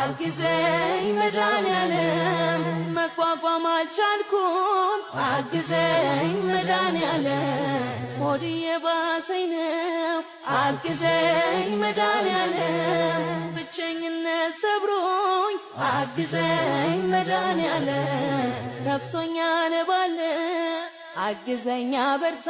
አግዘኝ መድኃኒዓለም መቋቋም አልቻልኩም አግዘኝ መድኃኒዓለም ሆዴ ባሰኝ ነው አግዘኝ መድኃኒዓለም ብቸኝነት ሰብሮኝ አግዘኝ መድኃኒዓለም ከፍቶኛል ባለ አግዘኝ በርታ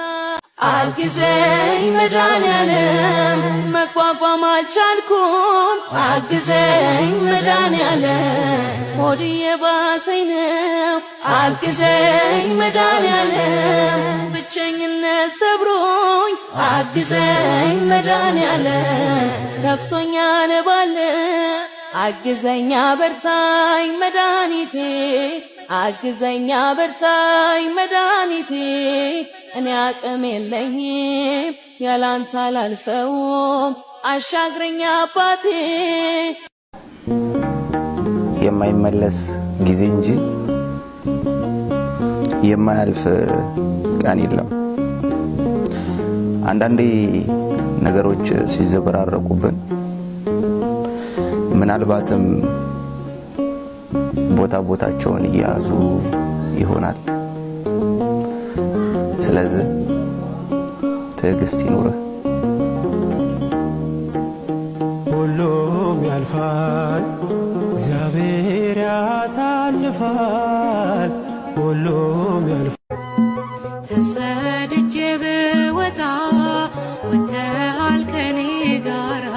አግዘኝ መድኃኒዓለም መቋቋም አልቻልኩም አግዘኝ መድኃኒዓለም ሆዴ ባሰኝ ነው አግዘኝ መድኃኒዓለም ብቸኝነት ሰብሮኝ አግዘኝ መድኃኒዓለም ከፍቶኛል ባለ አግዘኝ በርታኝ መድኃኒቴ አግዘኝ በርታኝ መድኃኒቴ እኔ አቅም የለኝም ያላንተ አላልፈውም አሻግረኝ አባቴ የማይመለስ ጊዜ እንጂ የማያልፍ ቀን የለም። አንዳንዴ ነገሮች ሲዘበራረቁብን ምናልባትም ቦታቸውን እያያዙ ይሆናል። ስለዚህ ትዕግስት ይኑርህ። ሁሉም ያልፋል፣ እግዚአብሔር ያሳልፋል። ሁሉም ያልፋል። ተሰድጄ ብወጣ ወጥተሃል ከኔ ጋራ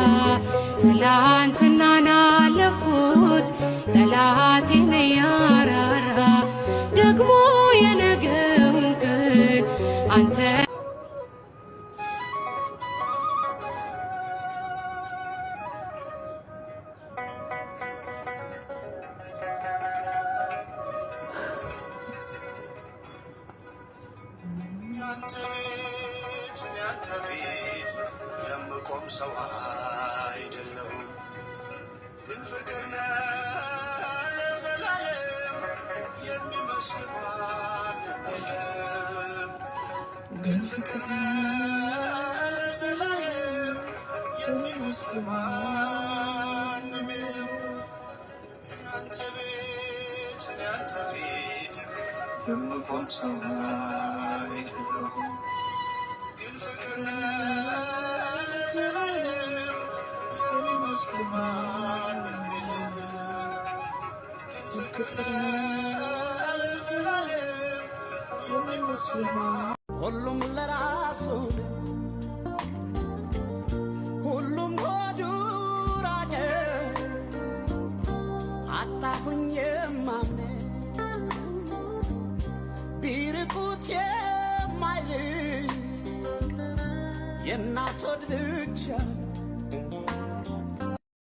ትላንትና ናለፍኩት ጠላቴን ያራራ ደግሞ የነገውን ቀን አንተ ያንተ ቤት የምቆም ሰው አይደለሁም፣ ግን ፍቅር ነህ ለዘላለም የሚመስል ማንም የለም። ግን ፍቅር ነህ ለዘላለም የሚመስል ማንም የለም። ያንተ ቤት ያንተ ፊት የምቆም ሰው አይደለሁም፣ ግን ፍቅር ነህ ለዘላለም የሚመስል ማንም የለም። ግን ፍቅር ነህ ለዘላለም የሚመስል ሁሉም ለራሱ ሁሉም ሆዱ ራቀ አጣሁኝ የማምነው ቢርቁት የማይርቅ የእናት ሆድ ብቻ